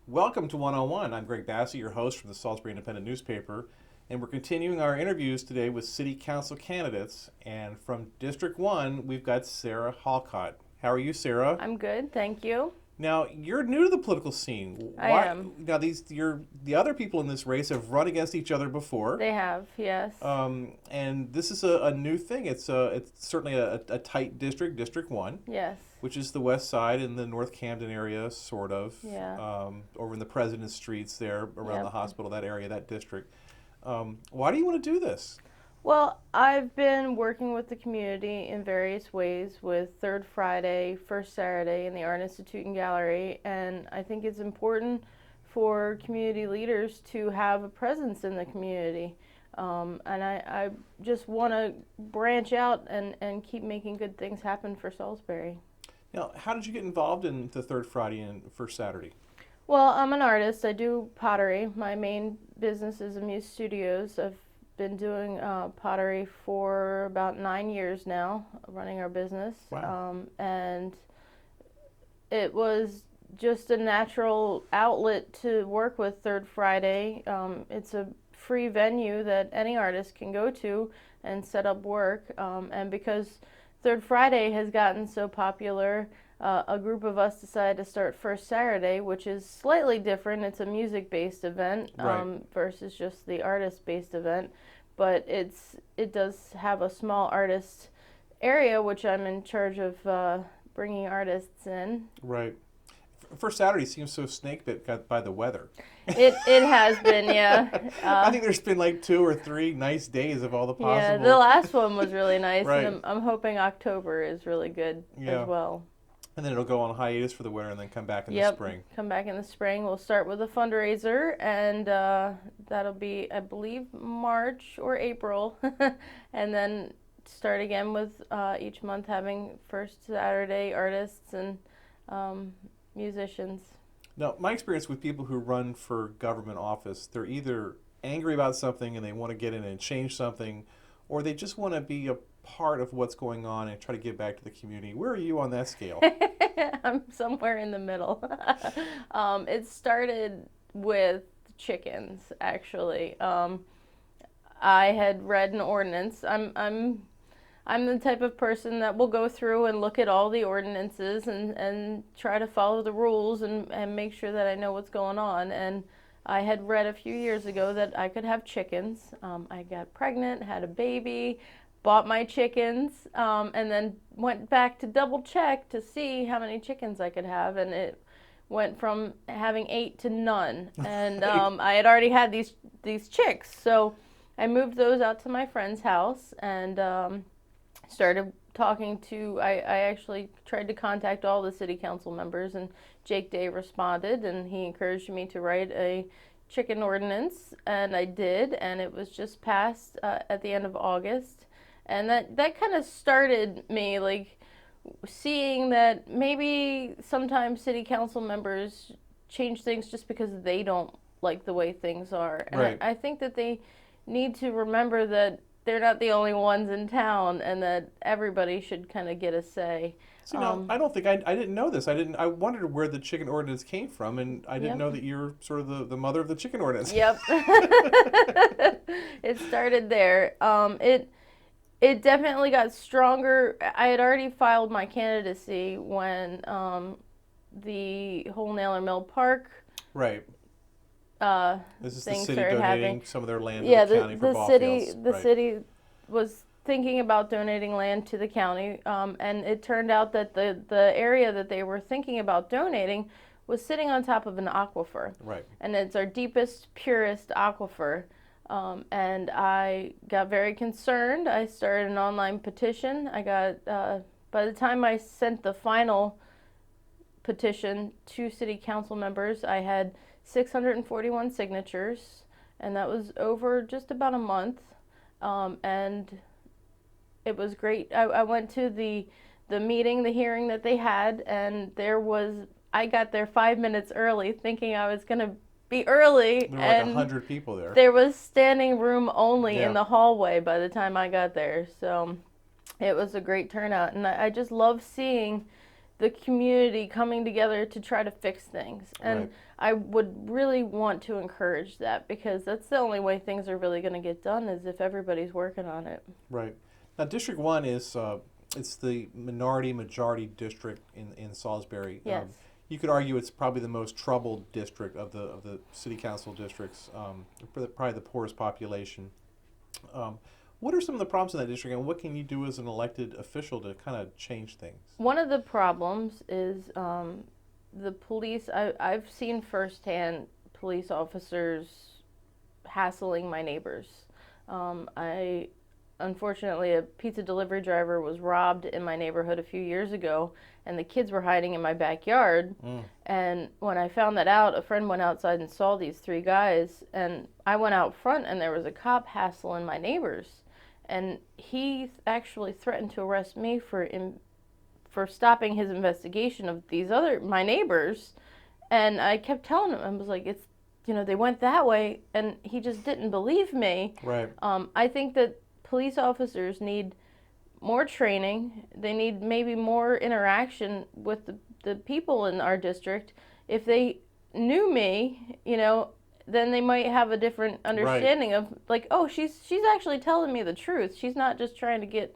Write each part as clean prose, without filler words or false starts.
Welcome to One-on-One. I'm Greg Bassey, your host from the Salisbury Independent newspaper, and we're continuing our interviews today with city council candidates. And from District 1, we've got Sarah Halcott. How are you, Sarah? I'm good, thank you. Now, you're new to the political scene. I am. Now, the other people in this race have run against each other before. They have, yes. And this is a new thing. It's certainly a tight district, District 1. Yes. Which is the west side in the North Camden area, sort of. Yeah. Over in the President's Streets there, around Yep. the hospital, that area, that district. Why do you want to do this? Well, I've been working with the community in various ways with Third Friday, First Saturday in the Art Institute and Gallery, and I think it's important for community leaders to have a presence in the community. And I just want to branch out and keep making good things happen for Salisbury. Now, how did you get involved in the Third Friday and First Saturday? Well, I'm an artist. I do pottery. My main business is Amuse Studios. I've been doing pottery for about 9 years now, running our business. Wow. And it was just a natural outlet to work with Third Friday. It's a free venue that any artist can go to and set up work. And because Third Friday has gotten so popular, a group of us decided to start First Saturday, which is slightly different. It's a music-based event versus just the artist-based event, but it does have a small artist area, which I'm in charge of bringing artists in. Right. First Saturday seems so snake-bit by the weather. It has been, yeah. I think there's been like 2 or 3 nice days of all the possible. Yeah, the last one was really nice, Right. and I'm hoping October is really good as well. And then it'll go on hiatus for the winter and then come back in the Yep, spring. come back in the spring. We'll start with a fundraiser, and that'll be, I believe, March or April, and then start again with each month having First Saturday artists and musicians. Now, my experience with people who run for government office, they're either angry about something and they want to get in and change something, or they just want to be a part of what's going on and try to give back to the community. Where are you on that scale? I'm somewhere in the middle. It started with chickens, actually. I had read an ordinance. I'm the type of person that will go through and look at all the ordinances and try to follow the rules and make sure that I know what's going on. And I had read a few years ago that I could have chickens. I got pregnant, had a baby, bought my chickens, and then went back to double check to see how many chickens I could have. And it went from having 8 to none. And I had already had these chicks. So I moved those out to my friend's house and started talking to, I actually tried to contact all the city council members, and Jake Day responded, and he encouraged me to write a chicken ordinance, and I did, and it was just passed at the end of August. And that kind of started me, like, seeing that maybe sometimes city council members change things just because they don't like the way things are. And Right. I think that they need to remember that they're not the only ones in town, and that everybody should kind of get a say. So, I don't think I didn't know this. I wondered where the chicken ordinance came from, and I didn't know that you're sort of the mother of the chicken ordinance. Yep. It started there. It definitely got stronger. I had already filed my candidacy when the whole Naylor Mill Park Right. This is the things city started donating happening. some of their land Yeah, to the county for the ball city fields. the Right. city was thinking about donating land to the county, and it turned out that the area that they were thinking about donating was sitting on top of an aquifer. Right. And it's our deepest, purest aquifer. And I got very concerned. I started an online petition. I got By the time I sent the final petition to city council members, I had 641 signatures, and that was over just about a month. And it was great. I went to the meeting, the hearing that they had, and I got there 5 minutes early, thinking I was gonna be early, There were like and 100 people there. there was standing room only Yeah. in the hallway by the time I got there. So it was a great turnout, and I just love seeing the community coming together to try to fix things. And Right. I would really want to encourage that, because that's the only way things are really going to get done, is if everybody's working on it. Right. Now, District 1 is it's the majority district in Salisbury. Yes. You could argue it's probably the most troubled district of the city council districts, probably the poorest population. What are some of the problems in that district, and what can you do as an elected official to kind of change things? One of the problems is the police. I've seen firsthand police officers hassling my neighbors. I Unfortunately, a pizza delivery driver was robbed in my neighborhood a few years ago, and the kids were hiding in my backyard. And when I found that out, a friend went outside and saw these three guys, and I went out front, and there was a cop hassling my neighbors, and he actually threatened to arrest me for stopping his investigation of my neighbors. And I kept telling him, I was like, they went that way, and he just didn't believe me. Right. I think that police officers need more training. They need maybe more interaction with the people in our district. If they knew me, then they might have a different understanding of, like, oh, she's actually telling me the truth. She's not just trying to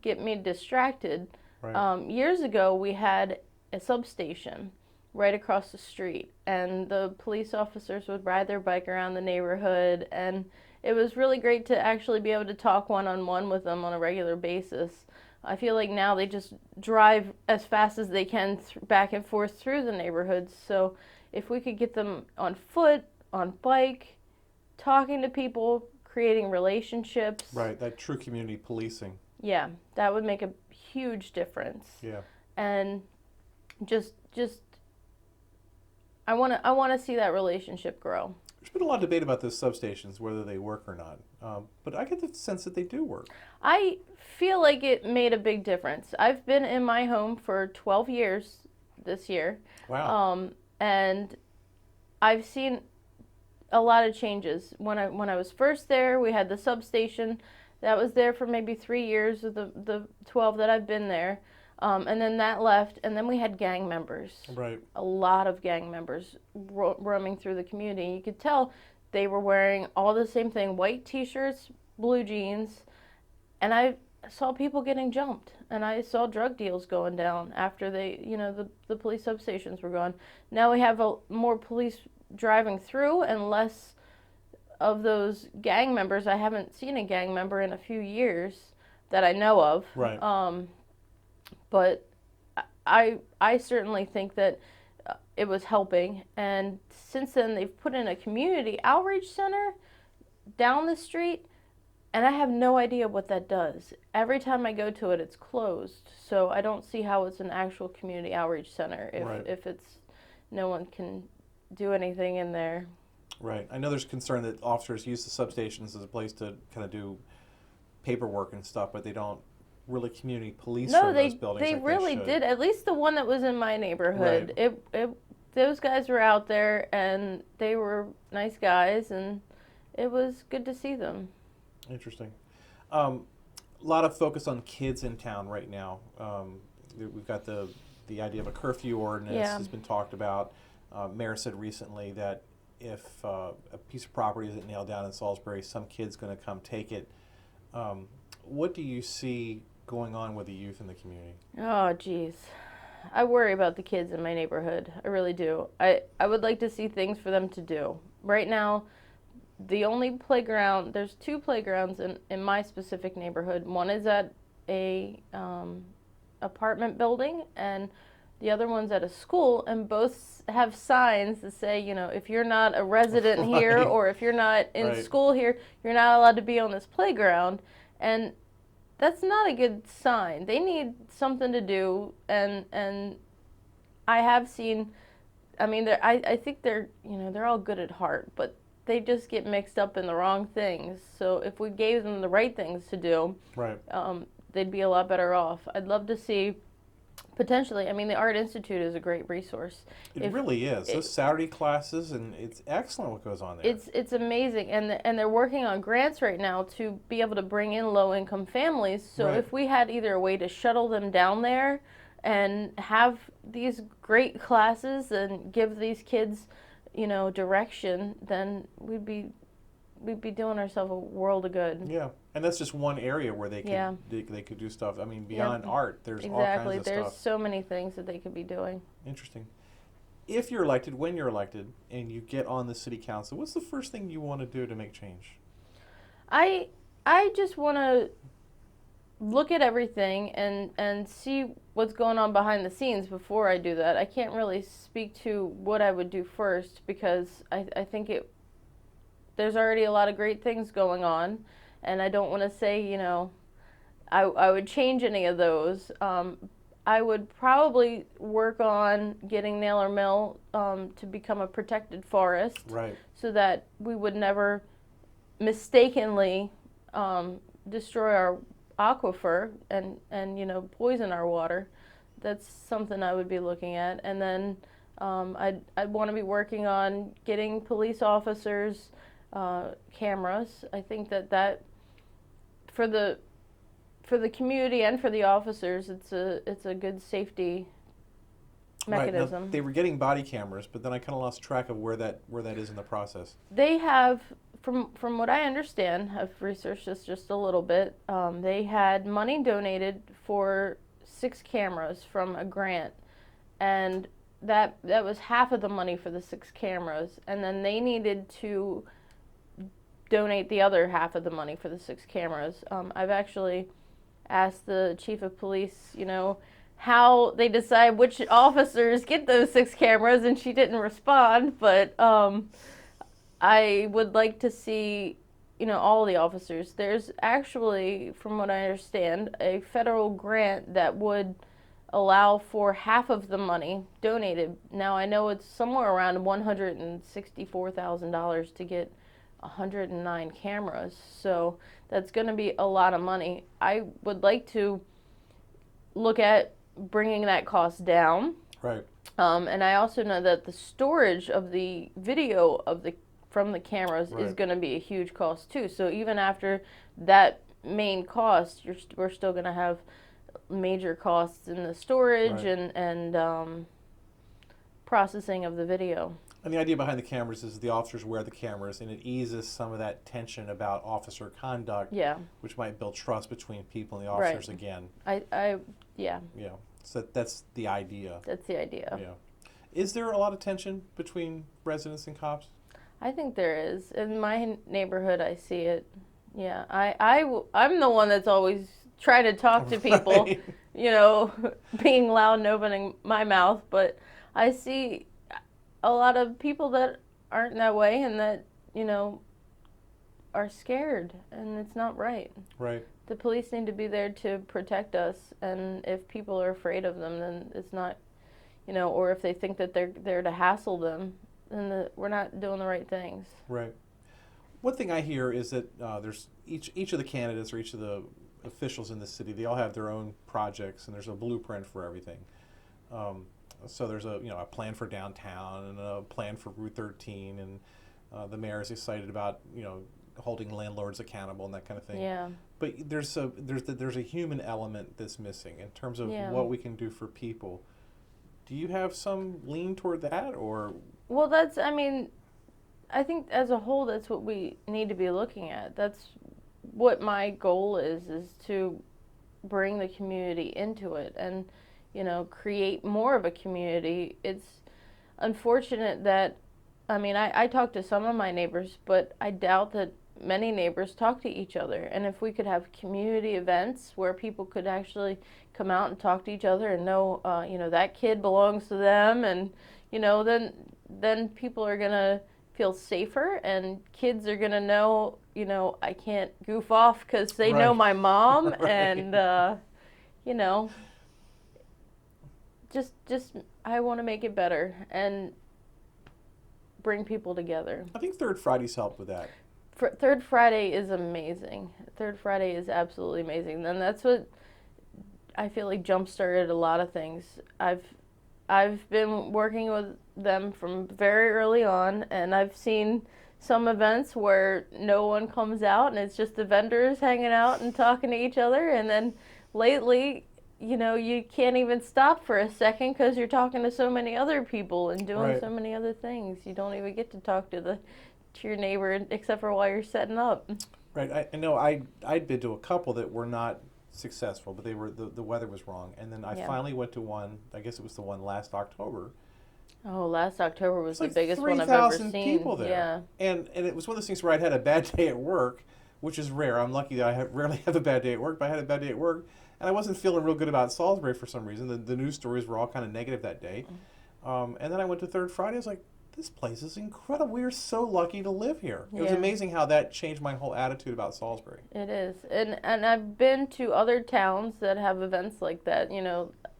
get me distracted. Right. Years ago, we had a substation right across the street, and the police officers would ride their bike around the neighborhood, and it was really great to actually be able to talk one-on-one with them on a regular basis. I feel like now they just drive as fast as they can back and forth through the neighborhoods. So if we could get them on foot, on bike, talking to people, creating relationships. Right, that true community policing. Yeah, that would make a huge difference. Yeah. And just I want to see that relationship grow. There's been a lot of debate about those substations, whether they work or not. But I get the sense that they do work. I feel like it made a big difference. I've been in my home for 12 years this year. Wow. And I've seen a lot of changes. When I was first there, we had the substation that was there for maybe 3 years of the 12 that I've been there. And then that left, and then we had gang members. Right. A lot of gang members roaming through the community. You could tell they were wearing all the same thing, white t-shirts, blue jeans, and I saw people getting jumped, and I saw drug deals going down after the police substations were gone. Now we have more police driving through and less of those gang members. I haven't seen a gang member in a few years that I know of. Right. But I certainly think that it was helping. And since then, they've put in a community outreach center down the street, and I have no idea what that does. Every time I go to it, it's closed. So I don't see how it's an actual community outreach center if it's no one can do anything in there. Right. I know there's concern that officers use the substations as a place to kind of do paperwork and stuff, but they don't really community police from those buildings. They like really should. did. At least the one that was in my neighborhood. Right. Those guys were out there, and they were nice guys, and it was good to see them. Interesting. A lot of focus on kids in town right now. We've got the idea of a curfew ordinance has been talked about. Mayor said recently that if a piece of property isn't nailed down in Salisbury, some kid's going to come take it. What do you see going on with the youth in the community? Oh, geez. I worry about the kids in my neighborhood. I really do. I would like to see things for them to do. Right now, the only playground, there's 2 playgrounds in my specific neighborhood. One is at a apartment building, and the other one's at a school, and both have signs that say, if you're not a resident here, or if you're not in school here, you're not allowed to be on this playground. And that's not a good sign. They need something to do, and I have seen. I mean, I think they're they're all good at heart, but they just get mixed up in the wrong things. So if we gave them the right things to do, Right. they'd be a lot better off. I'd love to see potentially. I mean, the Art Institute is a great resource. It If really is. it, Those Saturday classes, and it's excellent what goes on there. it's amazing, and they're working on grants right now to be able to bring in low income families. So Right. if we had either a way to shuttle them down there and have these great classes and give these kids, direction, then we'd be doing ourselves a world of good. Yeah, and that's just one area where they could Yeah. they could do stuff. I mean, Yeah. beyond art, there's all Exactly. kinds of There's stuff. so many things that they could be doing. Interesting. If you're elected, when you're elected, and you get on the city council, what's the first thing you want to do to make change? I I just want to look at everything and see what's going on behind the scenes before I do that. I can't really speak to what I would do first because I think there's already a lot of great things going on, and I don't want to say, I would change any of those. I would probably work on getting Naylor Mill to become a protected forest Right. so that we would never mistakenly destroy our aquifer and poison our water. That's something I would be looking at. And then I'd want to be working on getting police officers cameras. I think that for the community and for the officers, it's a good safety Right. Now, mechanism. they were getting body cameras, but then I kind of lost track of where that is in the process. They have, from what I understand, I've researched this just a little bit. They had money donated for 6 cameras from a grant, and that was half of the money for the 6 cameras, and then they needed to donate the other half of the money for the 6 cameras. I've actually asked the chief of police, how they decide which officers get those 6 cameras, and she didn't respond. But I would like to see, all the officers. There's actually, from what I understand, a federal grant that would allow for half of the money donated. Now I know it's somewhere around $164,000 to get 109 cameras, so that's going to be a lot of money. I would like to look at bringing that cost down. Right. And I also know that the storage of the video from the cameras is Right. going to be a huge cost too. So even after that main cost, we're still going to have major costs in the storage Right. and processing of the video. And the idea behind the cameras is the officers wear the cameras, and it eases some of that tension about officer conduct, Yeah. which might build trust between people and the Right. officers again. Yeah, Yeah. So that's the idea. that's the idea. Yeah. Is there a lot of tension between residents and cops? I think there is. In my neighborhood, I see it. Yeah, I'm the one that's always trying to talk to people, Right. being loud and opening my mouth. But I see a lot of people that aren't that way and that, are scared, and it's not right. Right. The police need to be there to protect us, and if people are afraid of them, then it's not, or if they think that they're there to hassle them, then we're not doing the right things. Right. One thing I hear is that there's each of the candidates or each of the officials in the city. They all have their own projects, and there's a blueprint for everything. So there's a plan for downtown and a plan for Route 13, and the mayor is excited about holding landlords accountable and that kind of thing. Yeah. But there's a human element that's missing in terms of Yeah. what we can do for people. Do you have some lean toward that, or? Well, I think as a whole, that's what we need to be looking at. That's what my goal is to bring the community into it and, create more of a community. It's unfortunate that, I talk to some of my neighbors, but I doubt that many neighbors talk to each other. And if we could have community events where people could actually come out and talk to each other and know, that kid belongs to them, and, then people are going to feel safer, and kids are going to know, I can't goof off because they know Right. my mom, Right. and you know, just I want to make it better and bring people together. I think Third Friday's helped with that. Third Friday is amazing. Third Friday is absolutely amazing, and that's what I feel like jump started a lot of things. I've been working with them from very early on, and I've seen some events where no one comes out and it's just the vendors hanging out and talking to each other, and then lately, you can't even stop for a second because you're talking to so many other people and doing Right. so many other things. You don't even get to talk to your neighbor except for while you're setting up. Right. I know I'd been to a couple that were not successful, but the weather was wrong. And then I Yeah. finally went to one, I guess it was the one last October. Oh, last October was It's the like biggest one I've ever 3,000 seen. people there. Yeah. And it was one of those things where I'd had a bad day at work, which is rare. I'm lucky that rarely have a bad day at work, but I had a bad day at work. And I wasn't feeling real good about Salisbury for some reason. The news stories were all kind of negative that day. And then I went to Third Friday. I was like, this place is incredible. We are so lucky to live here. It was Yeah. amazing how that changed my whole attitude about Salisbury. It is, and I've been to other towns that have events like that.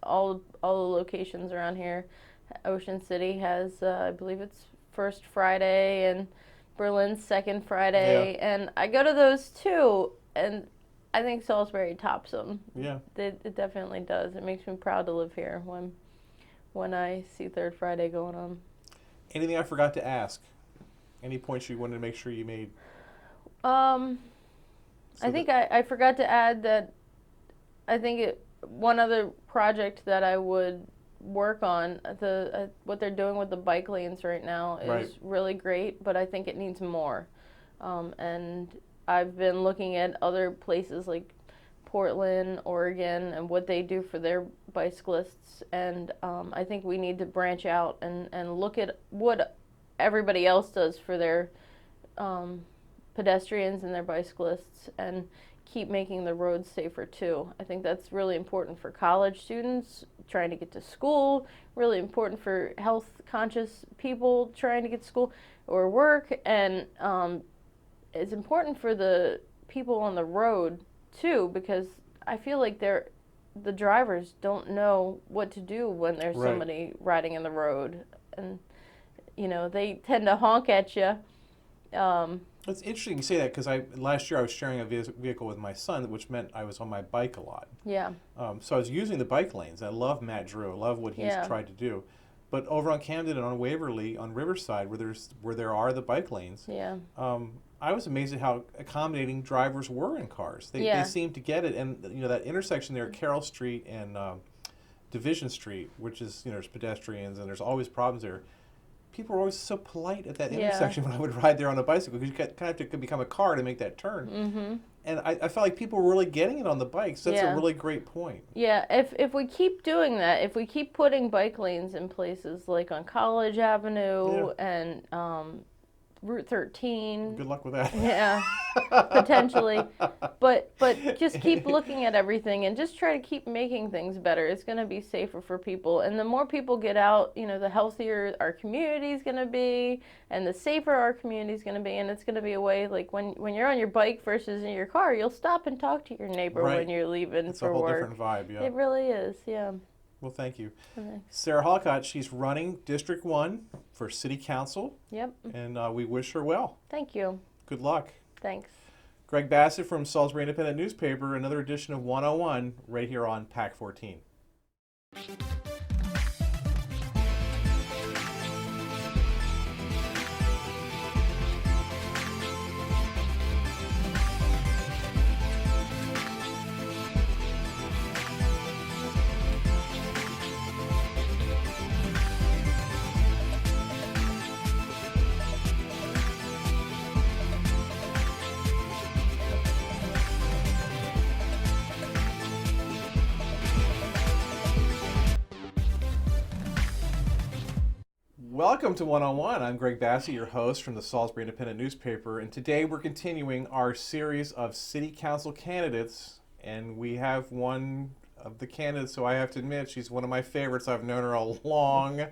All the locations around here. Ocean City has, I believe it's First Friday, and Berlin's Second Friday, and I go to those too. And I think Salisbury tops them. Yeah. It definitely does. It makes me proud to live here when I see Third Friday going on. Anything I forgot to ask? Any points you wanted to make sure you made? Um, So I think I forgot to add that I think one other project that I would work on, what they're doing with the bike lanes right now is Right. really great, but I think it needs more. And I've been looking at other places like Portland, Oregon, and what they do for their bicyclists, and I think we need to branch out and look at what everybody else does for their pedestrians and their bicyclists, and keep making the roads safer too. I think that's really important for college students trying to get to school, really important for health conscious people trying to get to school or work, and it's important for the people on the road too, because I feel like the drivers don't know what to do when there's Right. somebody riding in the road, and they tend to honk at you. It's interesting you say that because last year I was sharing a vehicle with my son, which meant I was on my bike a lot. Yeah. So I was using the bike lanes. I love Matt Drew. I love what he's Yeah. tried to do. But over on Camden and on Waverly, on Riverside, where there are the bike lanes, Yeah. I was amazed at how accommodating drivers were in cars. They Yeah. seemed to get it, and that intersection there at Carroll Street and Division Street, which is there's pedestrians and there's always problems there. People were always so polite at that Yeah. intersection when I would ride there on a bicycle, because you kind of have to become a car to make that turn. Mm-hmm. And I felt like people were really getting it on the bikes. That's Yeah. a really great point. Yeah, if we keep doing that, if we keep putting bike lanes in places like on College Avenue and Route 13. Good luck with that. Yeah, potentially. But just keep looking at everything and just try to keep making things better. It's going to be safer for people. And the more people get out, the healthier our community is going to be, and the safer our community is going to be. And it's going to be a way, like when you're on your bike versus in your car, you'll stop and talk to your neighbor Right. when you're leaving It's for a whole work. different vibe, yeah. It really is, yeah. Well, thank you. Okay. Sarah Halcott, she's running District 1 for City Council, Yep. and we wish her well. Thank you. Good luck. Thanks. Greg Bassett from Salisbury Independent Newspaper, another edition of 101 right here on PAC 14. Welcome to 101. I'm Greg Bassett, your host from the Salisbury Independent Newspaper, and today we're continuing our series of City Council candidates, and we have one of the candidates, so I have to admit she's one of my favorites. I've known her a long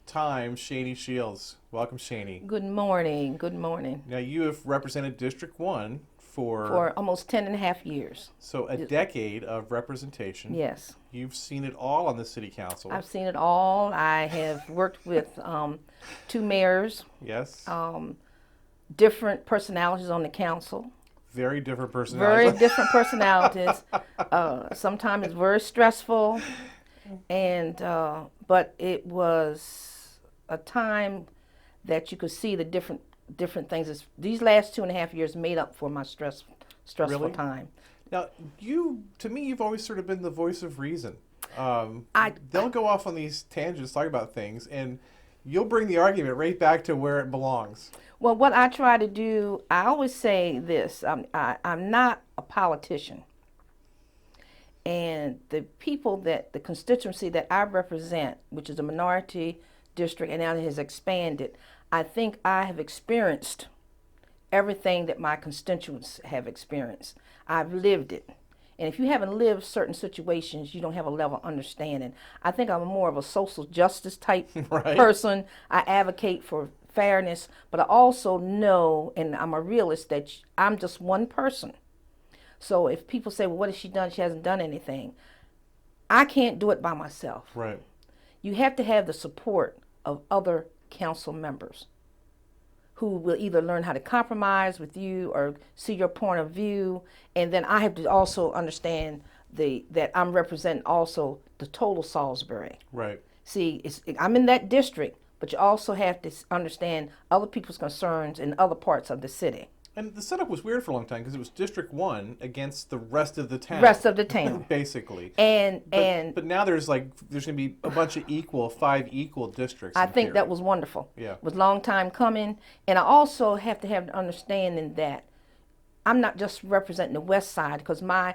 time, Shanie Shields. Welcome, Shanie. Good morning. Good morning. Now, you have represented District 1 For almost 10 and a half years. so a decade of representation. Yes. You've seen it all on the city council. I've seen it all. I have worked with two mayors, Yes. different personalities on the council. Very different Very personalities. different personalities. Sometimes it's very stressful, and but it was a time that you could see the different things. These last 2.5 years made up for my stressful Really? time. Now, to me, you've always sort of been the voice of reason. I They'll go off on these tangents, talking about things, and you'll bring the argument right back to where it belongs. Well, what I try to do, I always say this: I'm not a politician, and the people the constituency that I represent, which is a minority district, and now it has expanded. I think I have experienced everything that my constituents have experienced. I've lived it. And if you haven't lived certain situations, you don't have a level of understanding. I think I'm more of a social justice type Right. person. I advocate for fairness, but I also know, and I'm a realist, that I'm just one person. So if people say, well, what has she done? She hasn't done anything. I can't do it by myself. Right. You have to have the support of other council members who will either learn how to compromise with you or see your point of view. And then I have to also understand that I'm representing also the total Salisbury. Right. See, I'm in that district, but you also have to understand other people's concerns in other parts of the city. And the setup was weird for a long time because it was District 1 against the rest of the town. Rest of the town. Basically. But now there's going to be a bunch of 5 equal districts. I in think here. that was wonderful. Yeah. It was a long time coming. And I also have to have the understanding that I'm not just representing the west side, because my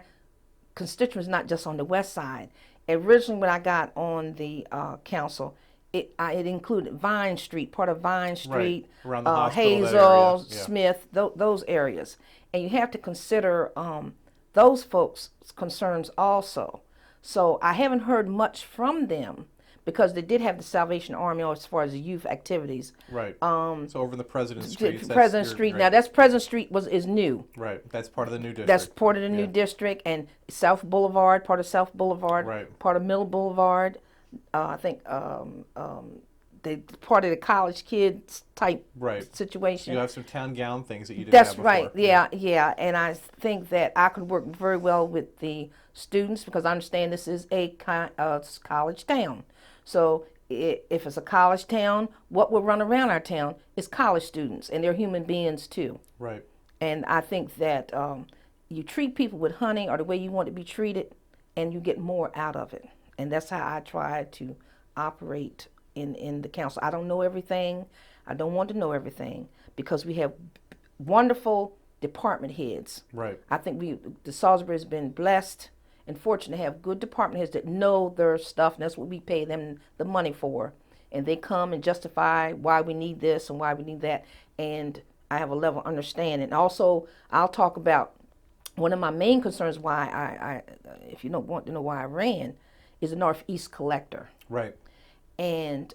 constituents not just on the west side. Originally, when I got on the council, it included Vine Street, part of Vine Street, Right. Around the hospital, that Hazel, area. Yeah. Smith, those areas. And you have to consider those folks' concerns also. So I haven't heard much from them, because they did have the Salvation Army as far as the youth activities. Right. So over in the President Street. President Street. Right. Now that's President Street is new. Right. That's part of the new district. That's part of the new Yeah. district, and South Boulevard, part of South Boulevard, Right. part of Middle Boulevard. I think they part of the college kids type Right. situation. You have some town gown things that you didn't That's have before. right. Yeah. And I think that I could work very well with the students, because I understand this is a college town. So if it's a college town, what will run around our town is college students, and they're human beings too. Right. And I think that you treat people with honey, or the way you want to be treated, and you get more out of it. And that's how I try to operate in the council. I don't know everything. I don't want to know everything, because we have wonderful department heads. Right. I think the Salisbury has been blessed and fortunate to have good department heads that know their stuff, and that's what we pay them the money for. And they come and justify why we need this and why we need that. And I have a level of understanding. Also, I'll talk about one of my main concerns why I if you don't want to know why I ran, is the Northeast Collector. Right. And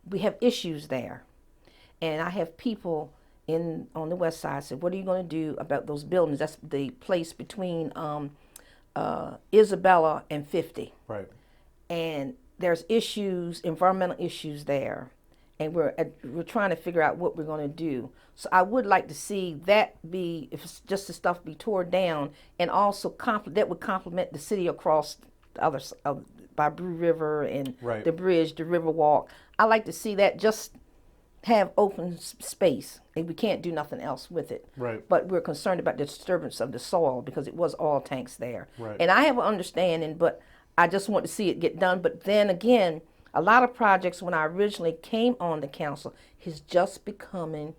we have issues there. And I have people on the west side say, what are you going to do about those buildings? That's the place between Isabella and 50. Right. And there's issues, environmental issues there. And we're trying to figure out what we're going to do. So I would like to see that if it's just the stuff be torn down, and also that would complement the city across the other by Brew River and Right. the bridge, the river walk. I like to see that just have open space, and we can't do nothing else with it. Right. But we're concerned about the disturbance of the soil, because it was oil tanks there. Right. And I have an understanding, but I just want to see it get done. But then again, a lot of projects when I originally came on the council is just getting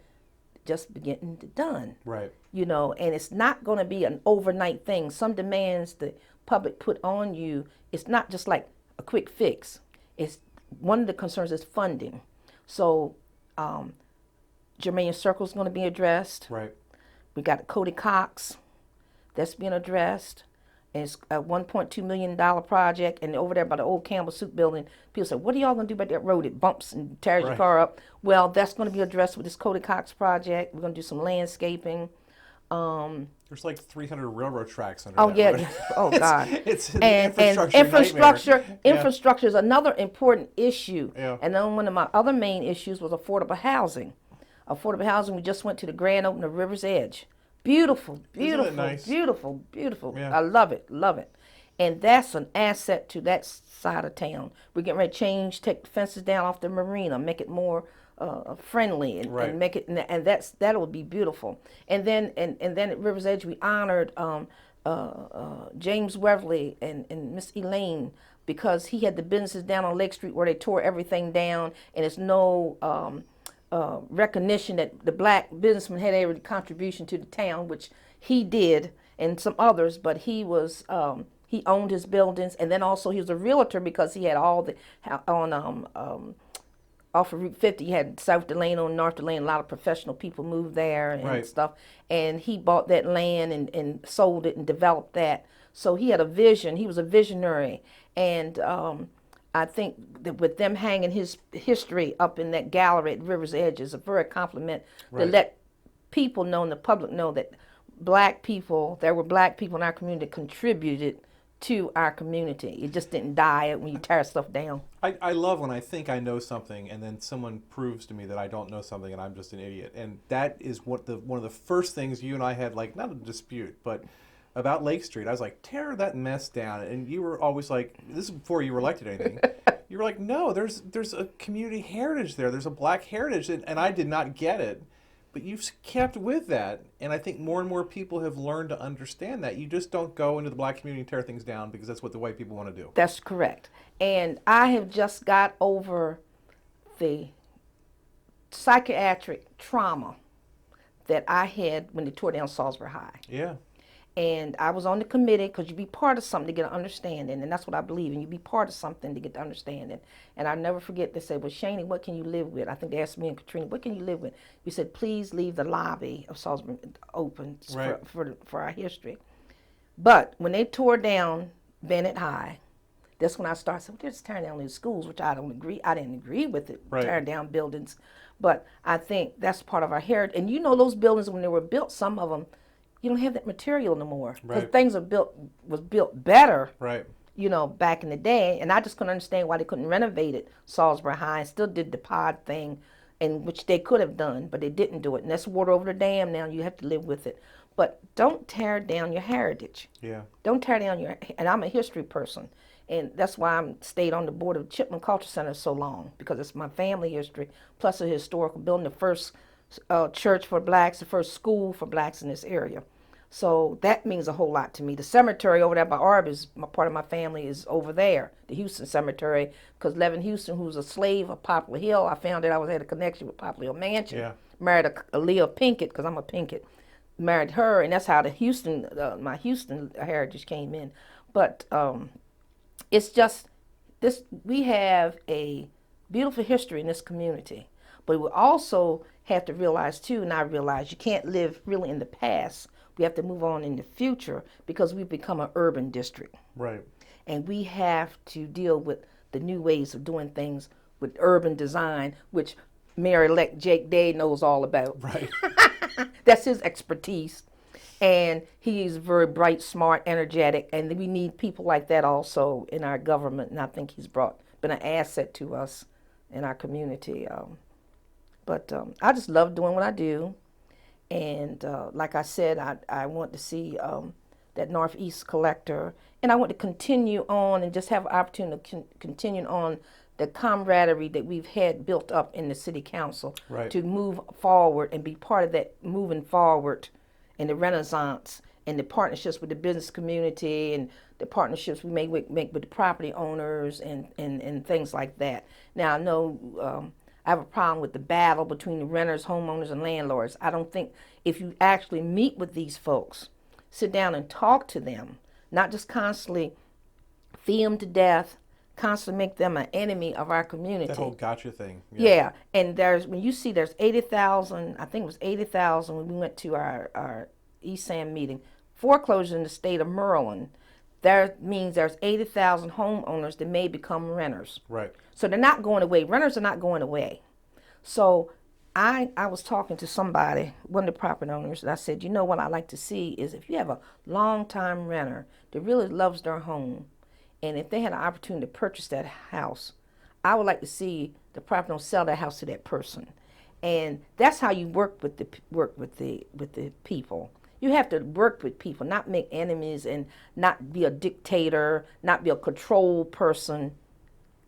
done. Right. And it's not going to be an overnight thing. Some demands the public put on you, it's not just like a quick fix. It's one of the concerns is funding. So Germania Circle is going to be addressed. Right. We got Cody Cox that's being addressed. And it's a $1.2 million project. And over there by the old Campbell Soup building, people say, what are y'all going to do about that road? It bumps and tears your Right. car up. Well, that's going to be addressed with this Cody Cox project. We're going to do some landscaping. There's like 300 railroad tracks under Oh that yeah, road. oh God. It's an And infrastructure nightmare. Yeah. infrastructure is another important issue. Yeah. And then one of my other main issues was affordable housing. Affordable housing. We just went to the grand opening of River's Edge. Beautiful, beautiful, nice? beautiful, beautiful. Yeah. I love it, love it. And that's an asset to that side of town. We're getting ready to change, take the fences down off the marina, make it more friendly, and, Right. and make it, and that would be beautiful. And then at River's Edge, we honored James Weverly and Miss Elaine, because he had the businesses down on Lake Street where they tore everything down, and there's no recognition that the black businessman had a contribution to the town, which he did, and some others. But he owned his buildings, and then also he was a realtor because he had all the on off of Route 50. You had South Delano and North Delano. A lot of professional people moved there and Right. stuff. And he bought that land and sold it and developed that. So he had a vision. He was a visionary. And I think that with them hanging his history up in that gallery at River's Edge is a very compliment to Right. let people know and the public know that there were black people in our community that contributed to our community. It just didn't die when you tear stuff down. I love when I think I know something and then someone proves to me that I don't know something and I'm just an idiot. And that is one of the first things you and I had, like, not a dispute, but about Lake Street. I was like, tear that mess down. And you were always like, this is before you were elected anything. You were like, no, there's a community heritage there. There's a black heritage. And I did not get it. But you've kept with that, and I think more and more people have learned to understand that. You just don't go into the black community and tear things down because that's what the white people want to do. That's correct. And I have just got over the psychiatric trauma that I had when they tore down Salisbury High. Yeah. And I was on the committee because you be part of something to get an understanding, and that's what I believe in. You be part of something to get the understanding. And I never forget, they said, well, Shanie, what can you live with? I think they asked me and Katrina, what can you live with? We said, please leave the lobby of Salisbury open Right. for our history. But when they tore down Bennett High, that's when I started saying, well, they're just tearing down these schools, which I didn't agree with it, Right. tearing down buildings. But I think that's part of our heritage. And you know, those buildings, when they were built, some of them, you don't have that material no more. Because Right. things was built better, Right. you know, back in the day. And I just couldn't understand why they couldn't renovate it. Salisbury High and still did the pod thing, and which they could have done, but they didn't do it. And that's water over the dam now. You have to live with it. But don't tear down your heritage. Yeah. Don't tear down and I'm a history person. And that's why I stayed on the board of Chipman Culture Center so long, because it's my family history, plus a historical building, the first church for blacks, the first school for blacks in this area. So that means a whole lot to me. The cemetery over there by Arby's, part of my family is over there, the Houston Cemetery, because Levin Houston, who was a slave of Poplar Hill, I found out had a connection with Poplar Hill Mansion. Yeah. Married a Leah Pinkett, because I'm a Pinkett. Married her, and that's how my Houston heritage came in. But it's just this. We have a beautiful history in this community, but we also have to realize too, and I realize you can't live really in the past. We have to move on in the future because we've become an urban district, Right. and we have to deal with the new ways of doing things with urban design, which Mayor-elect Jake Day knows all about. Right. That's his expertise. And he's very bright, smart, energetic, and we need people like that also in our government. And I think he's been an asset to us in our community. But I just love doing what I do. And like I said, I want to see that Northeast collector, and I want to continue on and just have an opportunity to continue on the camaraderie that we've had built up in the city council, Right. to move forward and be part of that moving forward in the renaissance, and the partnerships with the business community, and the partnerships we make with the property owners and things like that. Now, I know I have a problem with the battle between the renters, homeowners, and landlords. I don't think if you actually meet with these folks, sit down and talk to them, not just constantly feed them to death, constantly make them an enemy of our community. That whole gotcha thing. Yeah, and when you see there's 80,000, I think it was 80,000 when we went to our ESAM meeting, foreclosures in the state of Maryland. That means there's 80,000 homeowners that may become renters. Right. So they're not going away. Renters are not going away. So I was talking to somebody, one of the property owners, and I said, you know what I'd like to see is if you have a long-time renter that really loves their home, and if they had an opportunity to purchase that house, I would like to see the property owner sell that house to that person. And that's how you work with the people. You have to work with people, not make enemies and not be a dictator, not be a control person.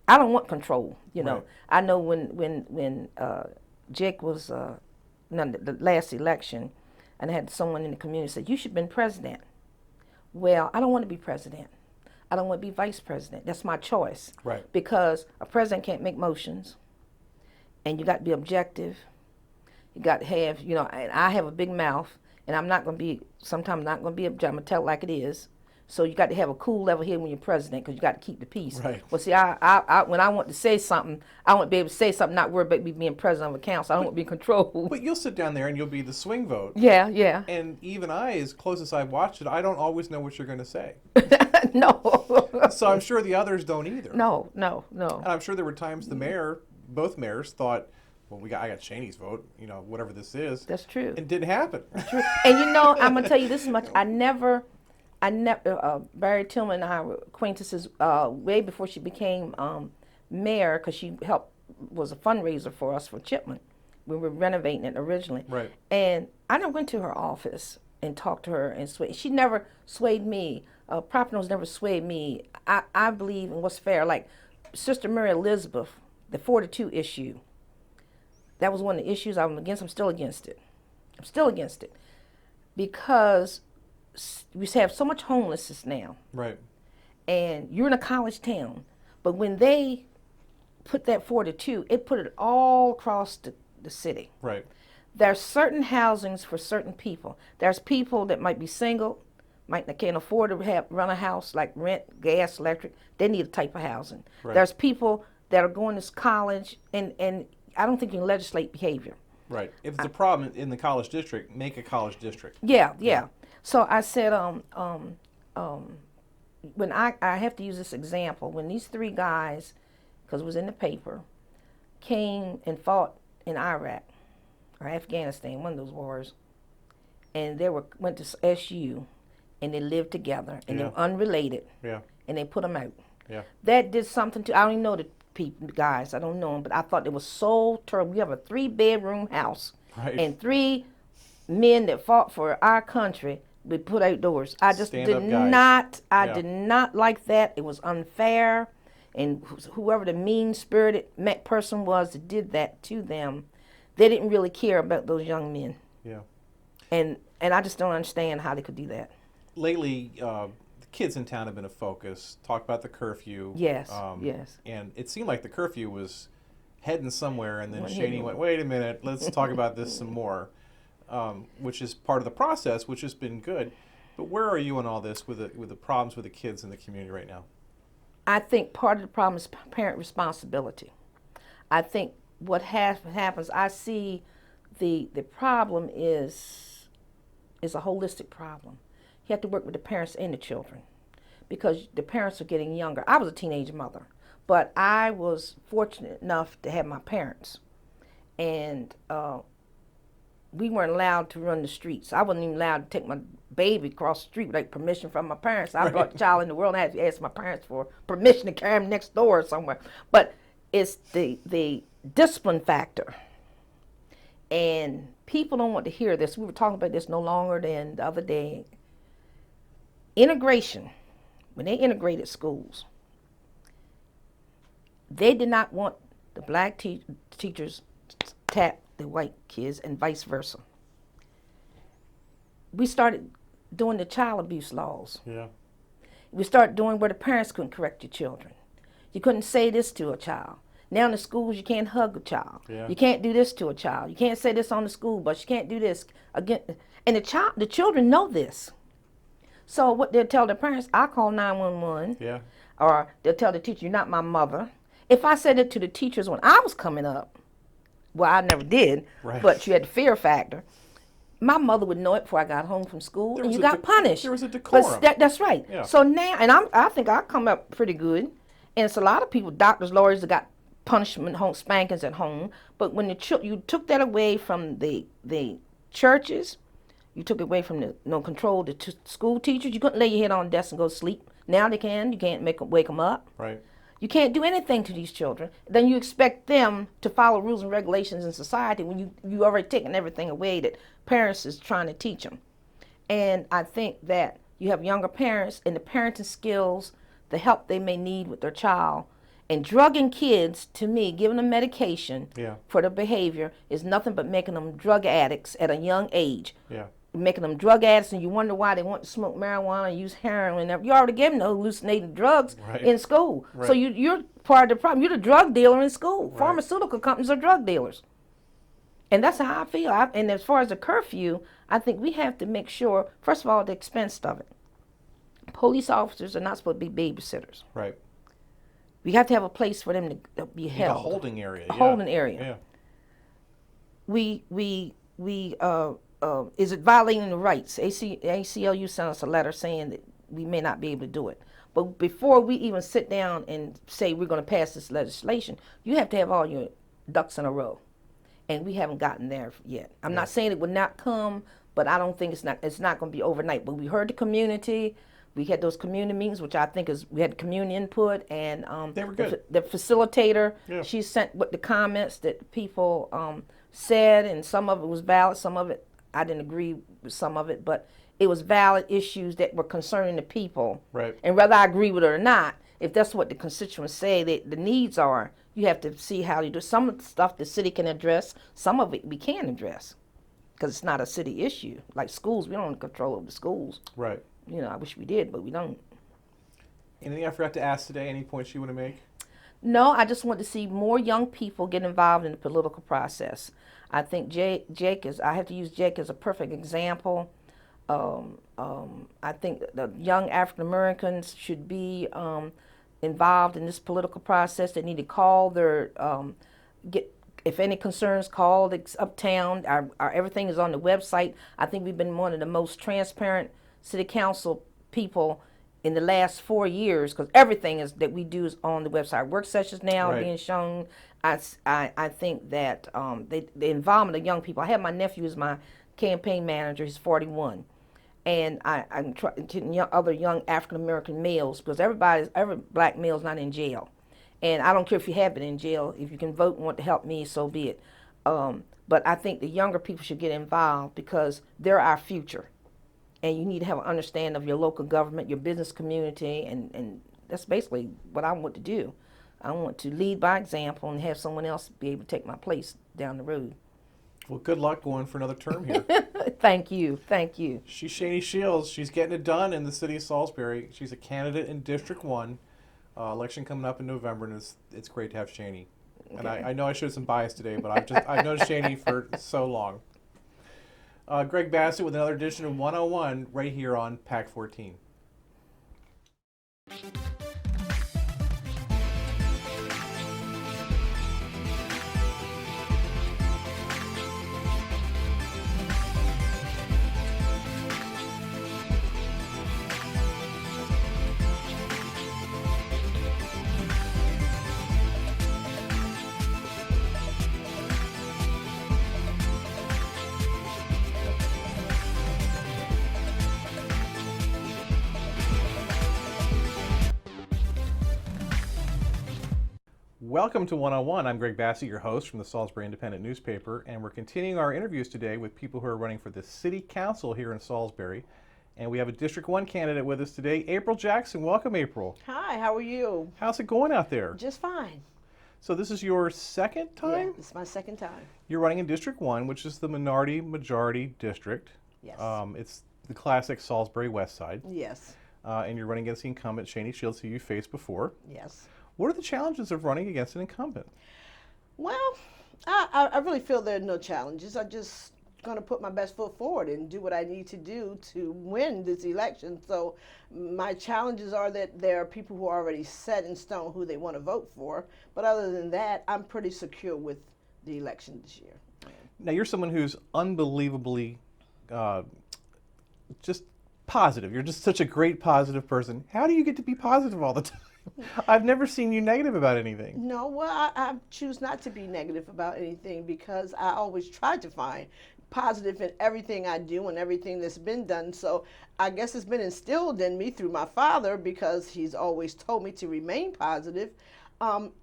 I don't want control, you know. Right. I know when Jake was the last election, and I had someone in the community say, you should have been president. Well, I don't want to be president. I don't want to be vice president. That's my choice. Right. Because a president can't make motions, and you got to be objective. You got to have, you know, and I have a big mouth, and I'm not going to be, sometimes not going to be objective. I'm going to tell it like it is. So you got to have a cool level head when you're president, because you got to keep the peace. Right. Well, see, I when I want to say something, I want to be able to say something, not worry about me being president of a council. I don't want to be in control. But you'll sit down there and you'll be the swing vote. Yeah, yeah. And even I, as close as I've watched it, I don't always know what you're going to say. No. So I'm sure the others don't either. No. And I'm sure there were times the mayor, both mayors, thought, well, I got Shanie's vote, you know, whatever this is. That's true. It didn't happen. True. And you know, I'm gonna tell you this much. I never, Barry Tillman and I were acquaintances way before she became mayor, because she was a fundraiser for us for Chipman. We were renovating it originally. Right. And I never went to her office and talked to her and swayed. She never swayed me. Property owners never swayed me. I believe in what's fair. Like Sister Mary Elizabeth, the 42 issue. That was one of the issues I was against. I'm still against it. Because we have so much homelessness now. Right. And you're in a college town. But when they put that 42, it put it all across the city. Right. There's certain housings for certain people. There's people that might be single, can't afford to run a house, like rent, gas, electric. They need a type of housing. Right. There's people that are going to college, and I don't think you can legislate behavior. Right. If it's a problem in the college district, make a college district. Yeah. So I said, when I have to use this example, when these three guys, because it was in the paper, came and fought in Iraq or Afghanistan, one of those wars, and they went to SU, and they lived together, and they were unrelated, and they put them out. Yeah. That did something to, I don't even know the guys, I don't know them, but I thought it was so terrible. We have a 3-bedroom house, Right. and 3 men that fought for our country we put outdoors. I just did not like that. It was unfair, and whoever the mean-spirited person was that did that to them, they didn't really care about those young men. Yeah. And I just don't understand how they could do that. Lately, the kids in town have been a focus. Talk about the curfew. Yes. And it seemed like the curfew was heading somewhere, and then Well, Shanie went, wait a minute, let's talk about this some more, which is part of the process, which has been good. But where are you in all this with the problems with the kids in the community right now? I think part of the problem is parent responsibility. I think what happens, I see the problem is a holistic problem. You have to work with the parents and the children, because the parents are getting younger. I was a teenage mother, but I was fortunate enough to have my parents, and we weren't allowed to run the streets. I wasn't even allowed to take my baby across the street without permission from my parents. I brought the child in the world and I had to ask my parents for permission to carry him next door or somewhere. But it's the discipline factor. And people don't want to hear this. We were talking about this no longer than the other day. Integration. When they integrated schools, they did not want the black teachers to tap the white kids and vice versa. We started doing the child abuse laws. Yeah. We started doing where the parents couldn't correct your children. You couldn't say this to a child. Now in the schools, you can't hug a child. Yeah. You can't do this to a child. You can't say this on the school bus. You can't do this again. And the children know this. So what they'll tell their parents, I call 911. Yeah. Or they'll tell the teacher, you're not my mother. If I said it to the teachers when I was coming up, well, I never did, Right. but you had the fear factor. my mother would know it before I got home from school, There and was you a got punished. there was a decorum. But that's right. Yeah. So now, and I think I come up pretty good. And it's a lot of people, doctors, lawyers, that got punishment, home spankings at home. But when you took that away from the churches, you took it away from the control the school teachers. You couldn't lay your head on the desk and go to sleep. Now they can. You can't wake them up. Right. You can't do anything to these children. Then you expect them to follow rules and regulations in society when you already taken everything away that parents is trying to teach them. And I think that you have younger parents and the parenting skills, the help they may need with their child. And drugging kids, to me, giving them medication for their behavior is nothing but making them drug addicts at a young age. Yeah. Making them drug addicts, and you wonder why they want to smoke marijuana, use heroin. You already gave them the hallucinating drugs in school. Right. So you're part of the problem. You're the drug dealer in school. Right. Pharmaceutical companies are drug dealers. And that's how I feel. And as far as the curfew, I think we have to make sure, first of all, the expense of it. Police officers are not supposed to be babysitters. Right. We have to have a place for them to be held. A holding area. A holding area. Yeah. Is it violating the rights? ACLU sent us a letter saying that we may not be able to do it. But before we even sit down and say we're going to pass this legislation, you have to have all your ducks in a row. And we haven't gotten there yet. I'm not saying it would not come, but I don't think it's not going to be overnight. But we heard the community. We had those community meetings, which I think we had community input, and they were good. The facilitator, she sent what the comments that people said, and some of it was valid, some of it I didn't agree with some of it, but it was valid issues that were concerning the people. Right. And whether I agree with it or not, if that's what the constituents say that the needs are, you have to see how you do. Some of the stuff the city can address, some of it we can address, because it's not a city issue. Like schools, we don't have control over the schools. Right. I wish we did, but we don't. Anything I forgot to ask today? Any points you want to make? No, I just want to see more young people get involved in the political process. I think Jake is, I have to use Jake as a perfect example. I think the young African Americans should be involved in this political process. They need to call their, if any concerns, call the Uptown. Our everything is on the website. I think we've been one of the most transparent city council people in the last 4 years, because everything that we do is on the website. Work sessions now are being shown. I think that the involvement of young people. I have my nephew as my campaign manager. He's 41, and I'm trying to other young African American males, because every black male is not in jail, and I don't care if you have been in jail. If you can vote and want to help me, so be it. But I think the younger people should get involved, because they're our future. And you need to have an understanding of your local government, your business community, and that's basically what I want to do. I want to lead by example and have someone else be able to take my place down the road. Well, good luck going for another term here. Thank you. She's Shanie Shields. She's getting it done in the city of Salisbury. She's a candidate in District 1. Election coming up in November, and it's great to have Shanie. And I know I showed some bias today, but I've known Shanie for so long. Greg Bassett with another edition of 101 right here on PAC 14. Welcome to 101. I'm Greg Bassett, your host from the Salisbury Independent newspaper, and we're continuing our interviews today with people who are running for the City Council here in Salisbury. And we have a District 1 candidate with us today, April Jackson. Welcome, April. Hi, how are you? How's it going out there? Just fine. So this is your second time? Yeah, it's my second time. You're running in District 1, which is the minority-majority district. Yes. It's the classic Salisbury West Side. Yes. And you're running against the incumbent, Shanie Shields, who you faced before. Yes. What are the challenges of running against an incumbent? Well, I really feel there are no challenges. I'm just going to put my best foot forward and do what I need to do to win this election. So my challenges are that there are people who are already set in stone who they want to vote for. But other than that, I'm pretty secure with the election this year. Now, you're someone who's unbelievably just positive. You're just such a great positive person. How do you get to be positive all the time? I've never seen you negative about anything. No, well, I choose not to be negative about anything because I always try to find positive in everything I do and everything that's been done. So I guess it's been instilled in me through my father because he's always told me to remain positive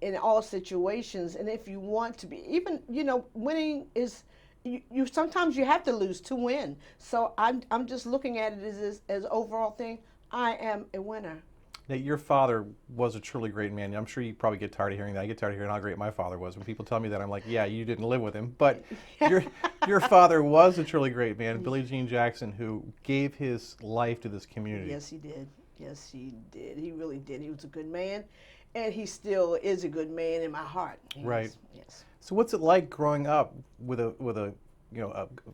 in all situations. And if you want to be, even, winning is, you sometimes you have to lose to win. So I'm just looking at it as overall thing. I am a winner. Now, your father was a truly great man. I'm sure you probably get tired of hearing that. I get tired of hearing how great my father was. When people tell me that, I'm like, yeah, you didn't live with him. But your father was a truly great man, Billie Jean Jackson, who gave his life to this community. Yes, he did. Yes, he did. He really did. He was a good man, and he still is a good man in my heart. Yes, right. Yes. So what's it like growing up with a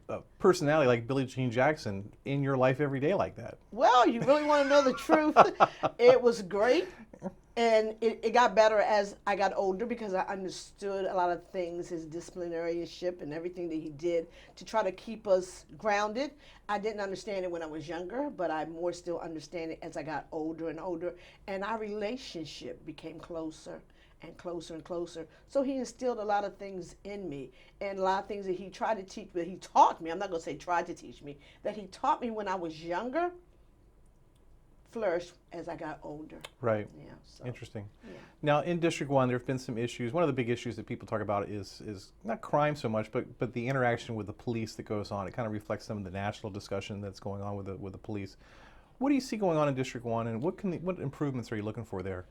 a personality like Billie Jean Jackson in your life every day like that? Well, you really want to know the truth? It was great, and it got better as I got older because I understood a lot of things, his disciplinarianship and everything that he did to try to keep us grounded. I didn't understand it when I was younger, but I more still understand it as I got older and older, and our relationship became closer and closer and closer. So he instilled a lot of things in me, and a lot of things that he tried to teach, but he taught me. I'm not going to say tried to teach me, that he taught me when I was younger, flourished as I got older. Right. Yeah. So, Interesting. yeah. Now, in District 1, there have been some issues. One of the big issues that people talk about is not crime so much, but the interaction with the police that goes on. It kind of reflects some of the national discussion that's going on with the police. What do you see going on in District 1, and what improvements are you looking for there?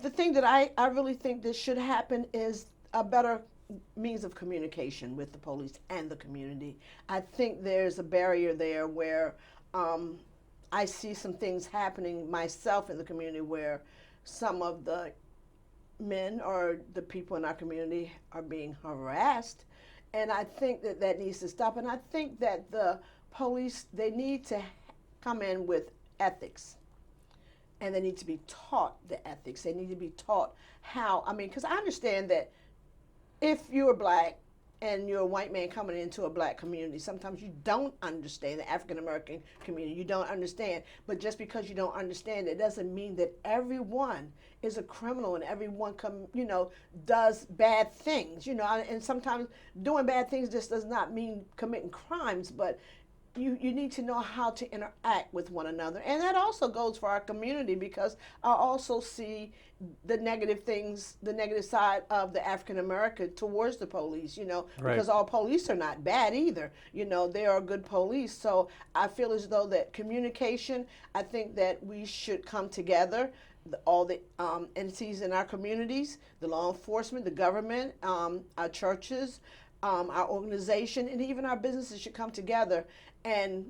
The thing that I really think that should happen is a better means of communication with the police and the community. I think there's a barrier there where I see some things happening myself in the community where some of the men or the people in our community are being harassed. And I think that needs to stop. And I think that the police, they need to come in with ethics. And they need to be taught the ethics. They need to be taught how, because I understand that if you're black and you're a white man coming into a black community, sometimes you don't understand the African American community. You don't understand. But just because you don't understand it doesn't mean that everyone is a criminal and everyone does bad things. And sometimes doing bad things just does not mean committing crimes, but you need to know how to interact with one another. And that also goes for our community because I also see the negative things, the negative side of the African American towards the police, Right. because all police are not bad either. They are good police. So I feel as though that communication, I think that we should come together, all the entities in our communities, the law enforcement, the government, our churches, our organization, and even our businesses should come together and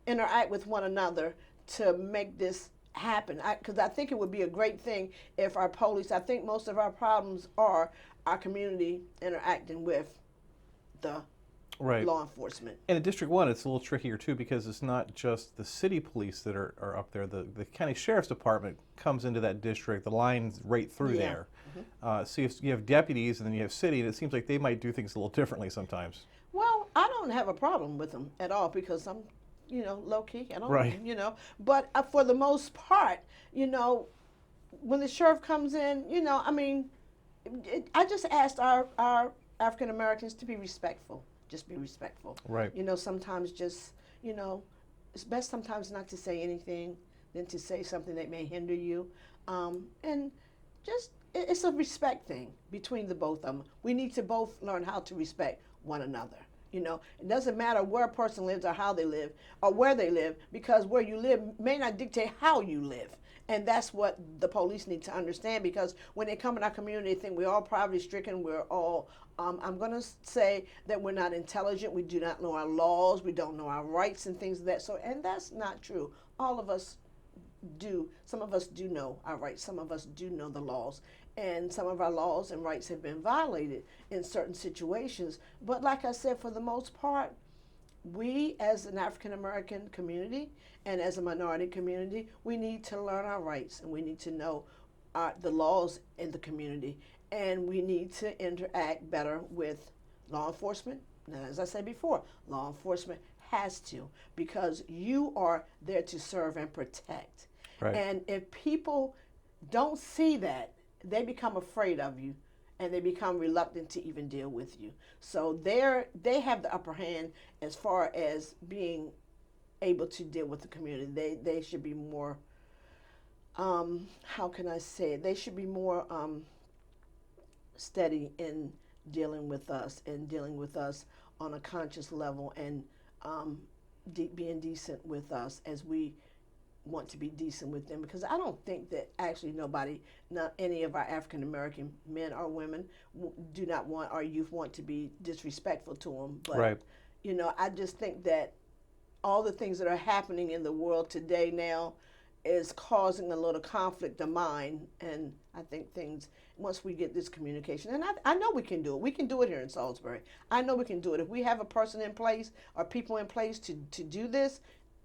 interact with one another to make this happen. Because I think it would be a great thing if our police, I think most of our problems are our community interacting with the Right. law enforcement. And in District 1, it's a little trickier, too, because it's not just the city police that are up there. The county sheriff's department comes into that district. The line's right through there. Mm-hmm. So you have deputies, and then you have city, and it seems like they might do things a little differently sometimes. Well, I don't have a problem with them at all because I'm, low key. I don't, Right. But for the most part, when the sheriff comes in, I just asked our African Americans to be respectful. Just be respectful. Right. Sometimes just, it's best sometimes not to say anything than to say something that may hinder you. And just, it's a respect thing between the both of them. We need to both learn how to respect one another. It doesn't matter where a person lives or how they live or where they live, because where you live may not dictate how you live. And that's what the police need to understand, because when they come in our community, they think we're all poverty stricken, we're all, I'm going to say that we're not intelligent, we do not know our laws, we don't know our rights and things of that sort. And that's not true. All of us do. Some of us do know our rights, some of us do know the laws. And some of our laws and rights have been violated in certain situations. But like I said, for the most part, we as an African American community and as a minority community, we need to learn our rights and we need to know the laws in the community. And we need to interact better with law enforcement. Now, as I said before, law enforcement has to, because you are there to serve and protect. Right. And if people don't see that, they become afraid of you and they become reluctant to even deal with you. So they have the upper hand as far as being able to deal with the community. They should be more, how can I say it? They should be more steady in dealing with us and dealing with us on a conscious level, and being decent with us as we want to be decent with them. Because I don't think that actually nobody, not any of our African American men or women, do not want our youth want to be disrespectful to them. But Right. you know, I just think that all the things that are happening in the world today now is causing a little conflict of mind. And I think things, once we get this communication, and I know we can do it. We can do it here in Salisbury. I know we can do it. If we have a person in place or people in place to do this,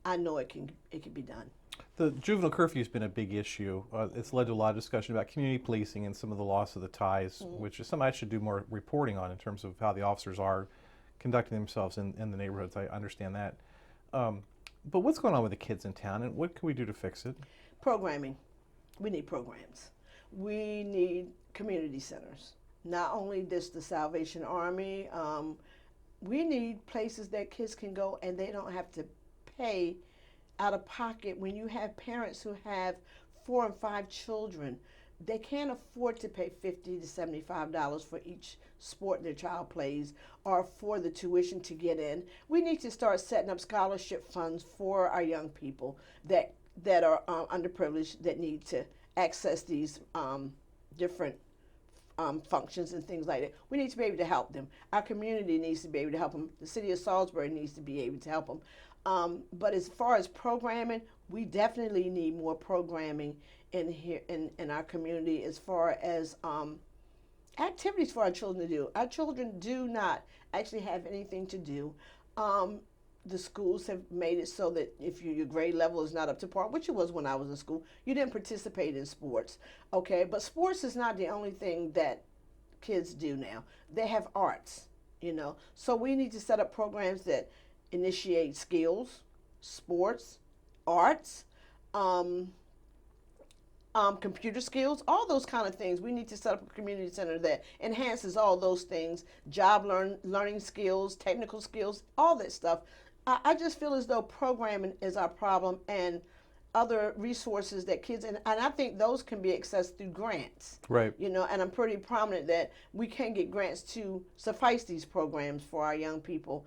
I know it can be done. The juvenile curfew has been a big issue. It's led to a lot of discussion about community policing and some of the loss of the ties, which is something I should do more reporting on in terms of how the officers are conducting themselves in the neighborhoods. I understand that. But what's going on with the kids in town, and what can we do to fix it? Programming. We need programs. We need community centers. Not only this, the Salvation Army. We need places that kids can go and they don't have to pay out of pocket. When you have parents who have 4 and 5 children, they can't afford to pay $50 to $75 for each sport their child plays or for the tuition to get in. We need to start setting up scholarship funds for our young people that are underprivileged, that need to access these different functions and things like that. We need to be able to help them. Our community needs to be able to help them. The city of Salisbury needs to be able to help them. But as far as programming, we definitely need more programming in here in our community, as far as activities for our children to do. Our children do not actually have anything to do. The schools have made it so that if your grade level is not up to par, which it was when I was in school, you didn't participate in sports. Okay, but sports is not the only thing that kids do now. They have arts, you know. So we need to set up programs that initiate skills, sports, arts, computer skills, all those kind of things. We need to set up a community center that enhances all those things, job learning skills, technical skills, all that stuff. I just feel as though programming is our problem, and other resources that kids, and I think those can be accessed through grants. Right. You know, and I'm pretty prominent that we can get grants to suffice these programs for our young people.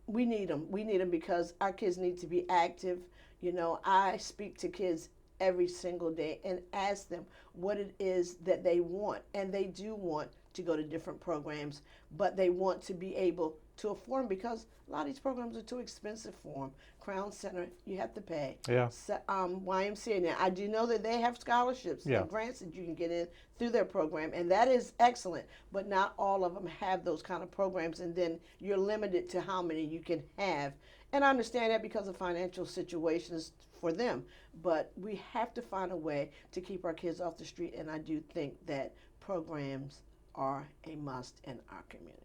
We need them. We need them because our kids need to be active. You know, I speak to kids every single day and ask them what it is that they want. And they do want to go to different programs, but they want to be able to afford them because a lot of these programs are too expensive for them. Crown Center, you have to pay. Yeah. YMCA, now I do know that they have scholarships Yeah. and grants that you can get in through their program, and that is excellent, but not all of them have those kind of programs, and then you're limited to how many you can have. And I understand that because of financial situations for them, but we have to find a way to keep our kids off the street, and I do think that programs are a must in our community.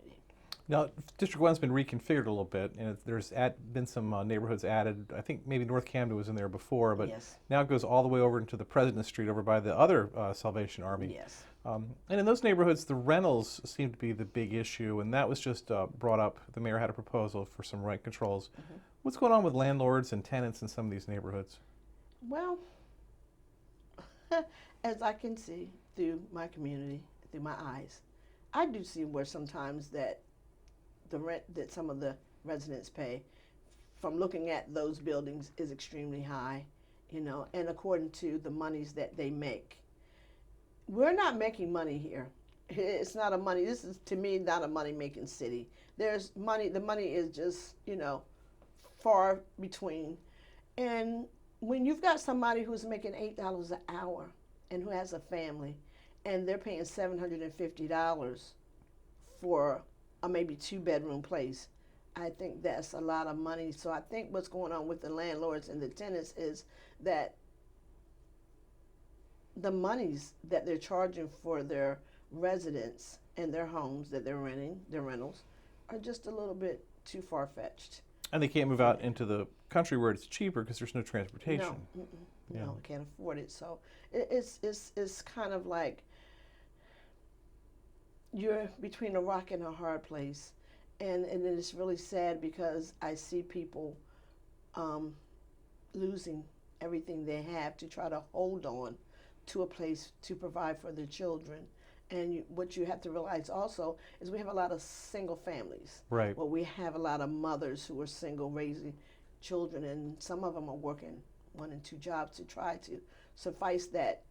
Now, District 1's been reconfigured a little bit, and there's been some neighborhoods added. I think maybe North Camden was in there before, but Yes. now it goes all the way over into the President Street over by the other Salvation Army. Yes. And in those neighborhoods, the rentals seem to be the big issue, and that was just brought up. The mayor had a proposal for some rent controls. Mm-hmm. What's going on with landlords and tenants in some of these neighborhoods? Well, as I can see through my community, through my eyes, I do see where sometimes that the rent that some of the residents pay from looking at those buildings is extremely high, you know, and according to the monies that they make. We're not making money here. It's not a money, this is to me not a money making city. There's money, the money is just, you know, far between. And when you've got somebody who's making $8 an hour and who has a family and they're paying $750 for a maybe 2-bedroom place, I think that's a lot of money. So I think what's going on with the landlords and the tenants is that the monies that they're charging for their residents and their homes that they're renting, their rentals, are just a little bit too far-fetched. And they can't move out into the country where it's cheaper because there's no transportation. No, Yeah. no, can't afford it. So it's kind of like you're between a rock and a hard place, and it's really sad because I see people losing everything they have to try to hold on to a place to provide for their children. And what you have to realize also is we have a lot of single families. Right. Well, we have a lot of mothers who are single raising children, and some of them are working 1 and 2 jobs to try to suffice that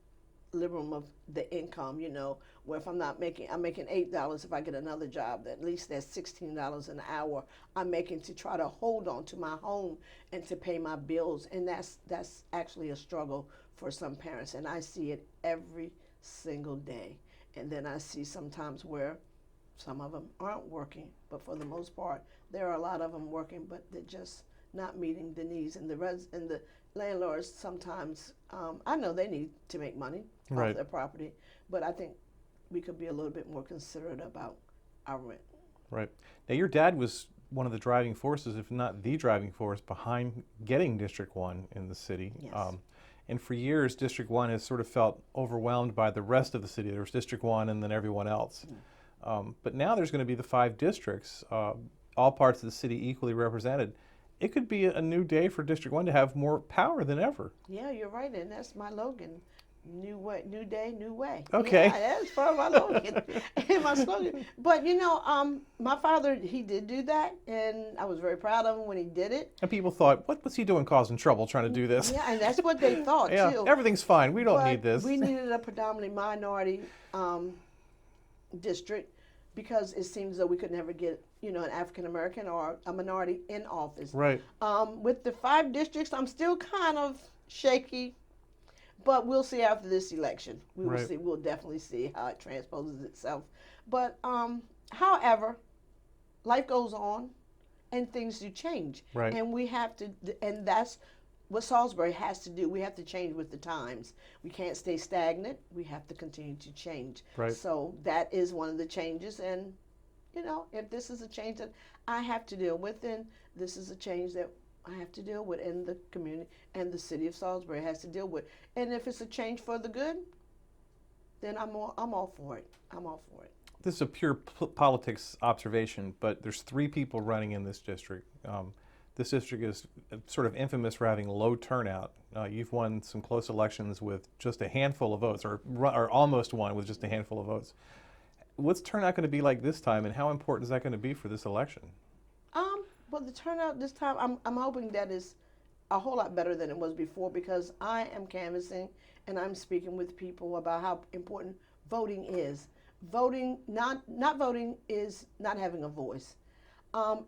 liberum of the income, you know, where if I'm making $8, if I get another job, at least that's $16 an hour I'm making to try to hold on to my home and to pay my bills. And that's actually a struggle for some parents, and I see it every single day. And then I see sometimes where some of them aren't working, but for the most part, there are a lot of them working, but they're just not meeting the needs. And the landlords sometimes, I know they need to make money Right. off their property, but I think we could be a little bit more considerate about our rent. Right. Now, your dad was one of the driving forces, if not the driving force, behind getting District 1 in the city. Yes. And for years, District 1 has sort of felt overwhelmed by the rest of the city. There was District 1 and then everyone else. But now there's going to be the 5 districts, all parts of the city equally represented. It could be a new day for District 1 to have more power than ever. Yeah, you're right, and that's my slogan. New way, new day, new way. Okay. Yeah, that's part of my slogan. My slogan. But you know, my father, he did do that, and I was very proud of him when he did it. And people thought, what was he doing causing trouble trying to do this? Yeah, and that's what they thought Yeah, too. everything's fine. We don't But need this. we needed a predominantly minority district because it seems that we could never get, you know, an African American or a minority in office. Right. With the 5 districts, I'm still kind of shaky. But we'll see after this election. We will Right. see. We'll definitely see how it transposes itself. But however, life goes on, and things do change. Right. And we have to. And that's what Salisbury has to do. We have to change with the times. We can't stay stagnant. We have to continue to change. Right. So that is one of the changes. And you know, if this is a change that I have to deal with, then this is a change that I have to deal with, and the community and the city of Salisbury has to deal with. And if it's a change for the good, then I'm all for it. I'm all for it. This is a pure politics observation, but there's 3 people running in this district. This district is sort of infamous for having low turnout. You've won some close elections with just a handful of votes, or almost won with just a handful of votes. What's turnout going to be like this time, and how important is that going to be for this election? Well, the turnout this time, I'm hoping that is a whole lot better than it was before, because I am canvassing and I'm speaking with people about how important voting is. Voting, not voting is not having a voice.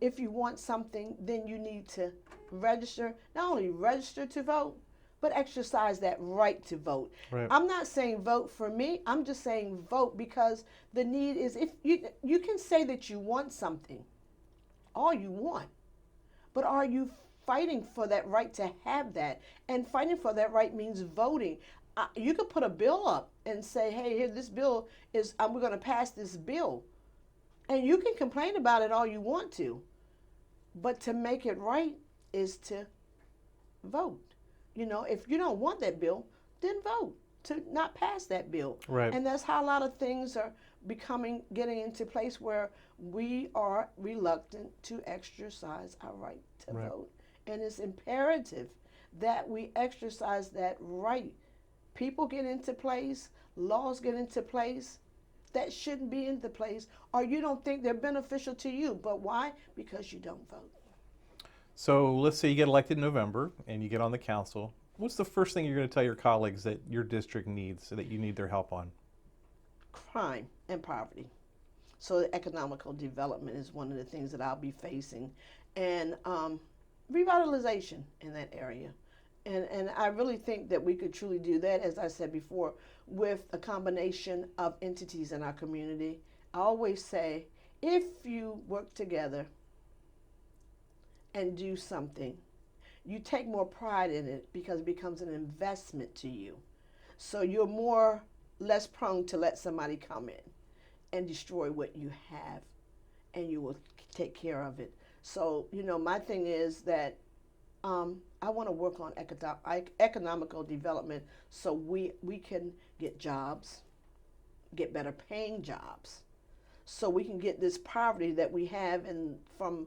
If you want something, then you need to register, not only register to vote, but exercise that right to vote. Right. I'm not saying vote for me, I'm just saying vote, because the need is, if you can say that you want something, all you want, but are you fighting for that right to have that? And fighting for that right means voting. You could put a bill up and say, hey, here, this bill is, we're going to pass this bill. And you can complain about it all you want to, but to make it right is to vote. You know, if you don't want that bill, then vote to not pass that bill. Right. And that's how a lot of things are getting into place, where we are reluctant to exercise our right to Right. vote. And it's imperative that we exercise that right. People get into place, laws get into place that shouldn't be into place, or you don't think they're beneficial to you. But why? Because you don't vote. So let's say you get elected in November and you get on the council. What's the first thing you're going to tell your colleagues that your district needs, that you need their help on? Crime and poverty. So economical development is one of the things that I'll be facing, and revitalization in that area. And I really think that we could truly do that, as I said before, with a combination of entities in our community. I always say, if you work together and do something, you take more pride in it because it becomes an investment to you. So you're less prone to let somebody come in and destroy what you have, and you will take care of it. So, my thing is that I want to work on economical development so we can get jobs, get better paying jobs, so we can get this poverty that we have from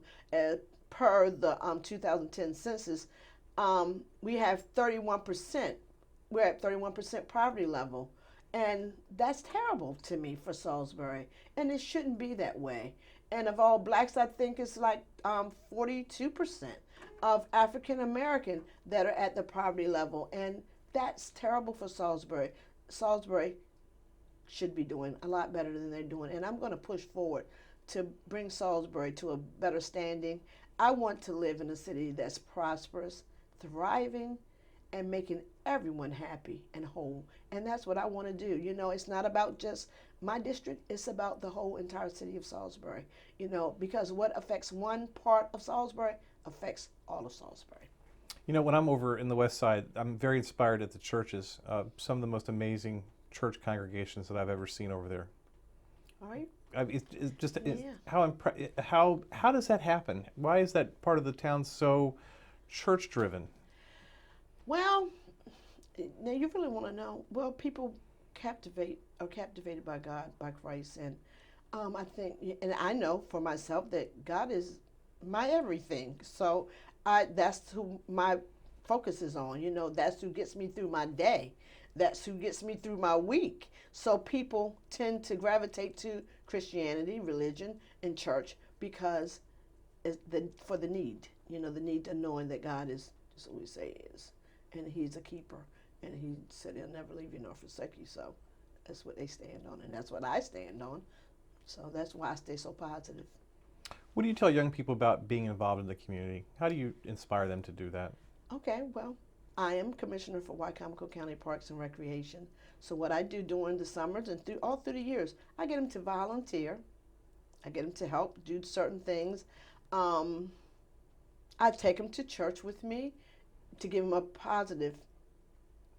per the 2010 census. We have 31%. We're at 31% poverty level. And that's terrible to me for Salisbury. And it shouldn't be that way. And of all blacks, I think it's like 42% of African American that are at the poverty level. And that's terrible for Salisbury. Salisbury should be doing a lot better than they're doing. And I'm going to push forward to bring Salisbury to a better standing. I want to live in a city that's prosperous, thriving, and making everyone happy and whole. And that's what I want to do. It's not about just my district, it's about the whole entire city of Salisbury. Because what affects one part of Salisbury affects all of Salisbury. When I'm over in the West Side, I'm very inspired at the churches. Some of the most amazing church congregations that I've ever seen over there. All right. It's just Yeah. how does that happen? Why is that part of the town so church driven? Well, now you really want to know. Well, people are captivated by God, by Christ, and I think, and I know for myself that God is my everything. So that's who my focus is on. That's who gets me through my day. That's who gets me through my week. So people tend to gravitate to Christianity, religion, and church because for the need. The need of knowing that God is just what we say is. And he's a keeper. And he said he'll never leave you nor forsake you. So that's what they stand on. And that's what I stand on. So that's why I stay so positive. What do you tell young people about being involved in the community? How do you inspire them to do that? Okay, well, I am commissioner for Wycomico County Parks and Recreation. So what I do during the summers and all through the years, I get them to volunteer. I get them to help do certain things. I take them to church with me to give them a positive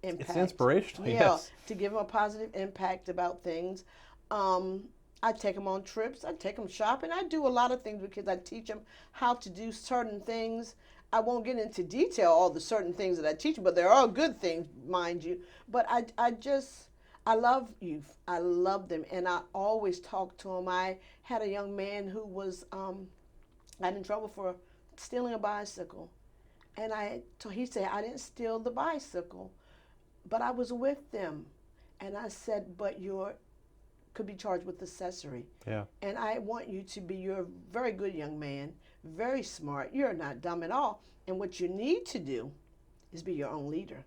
impact. It's inspirational, yeah, yes. To give them a positive impact about things. I take them on trips. I take them shopping. I do a lot of things because I teach them how to do certain things. I won't get into detail all the certain things that I teach them, but they're all good things, mind you. But I love youth. I love them, and I always talk to them. I had a young man who was got in trouble for stealing a bicycle. And he said, I didn't steal the bicycle, but I was with them. And I said, but could be charged with accessory. Yeah. And I want you to be, you're a very good young man, very smart. You're not dumb at all. And what you need to do is be your own leader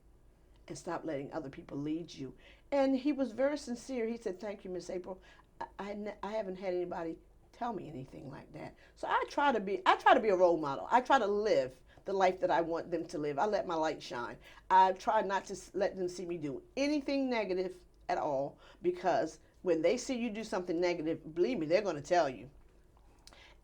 and stop letting other people lead you. And he was very sincere. He said, thank you, Miss April. I haven't had anybody tell me anything like that. So I try to be a role model. I try to live the life that I want them to live. I let my light shine. I try not to let them see me do anything negative at all, because when they see you do something negative, believe me, they're going to tell you.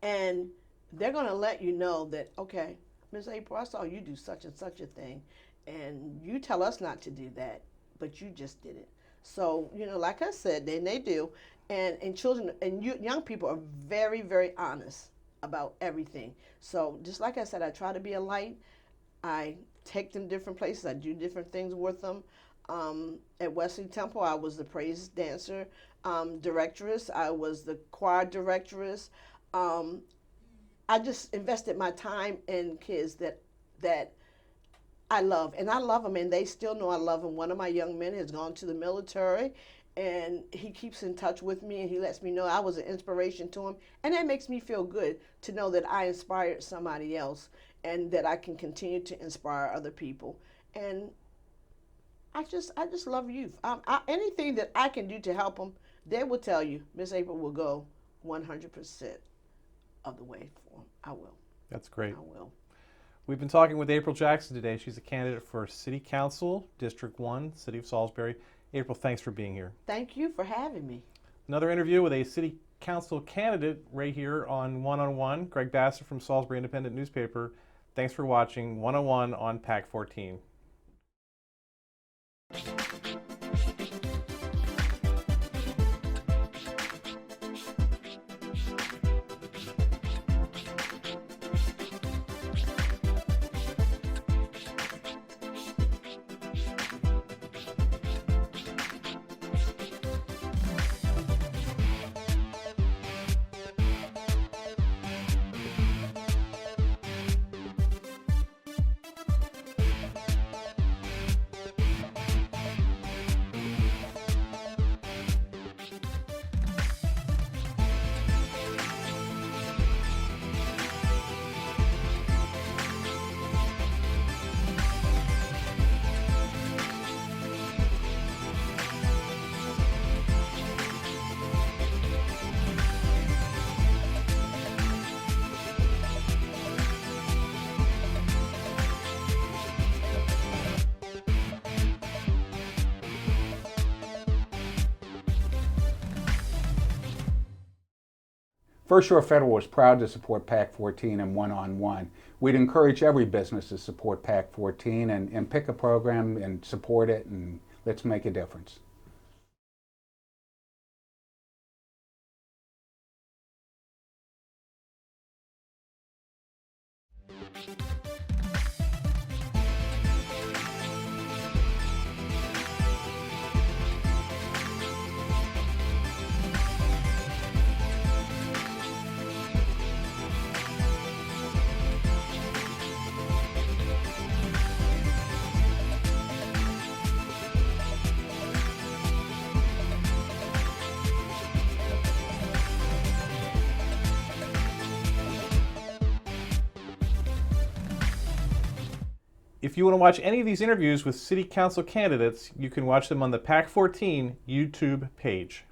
And they're going to let you know that, okay, Ms. April, I saw you do such and such a thing, and you tell us not to do that, but you just did it. So, like I said, then they do. And children and young people are very, very honest about everything. So just like I said, I try to be a light. I take them different places. I do different things with them. At Wesley Temple, I was the praise dancer directress. I was the choir directress. I just invested my time in kids that I love. And I love them, and they still know I love them. One of my young men has gone to the military, and he keeps in touch with me, and he lets me know I was an inspiration to him. And that makes me feel good to know that I inspired somebody else and that I can continue to inspire other people. And I just love youth. Anything that I can do to help them, they will tell you, Miss April will go 100% of the way for them. I will. That's great. I will. We've been talking with April Jackson today. She's a candidate for City Council, District 1, City of Salisbury. April, thanks for being here. Thank you for having me. Another interview with a City Council candidate right here on One-on-One. Greg Bassett from Salisbury Independent Newspaper. Thanks for watching One-on-One on PAC 14. First Shore Federal is proud to support PAC 14 and one-on-one. We'd encourage every business to support PAC 14 and pick a program and support it, and let's make a difference. If you want to watch any of these interviews with City Council candidates, you can watch them on the PAC 14 YouTube page.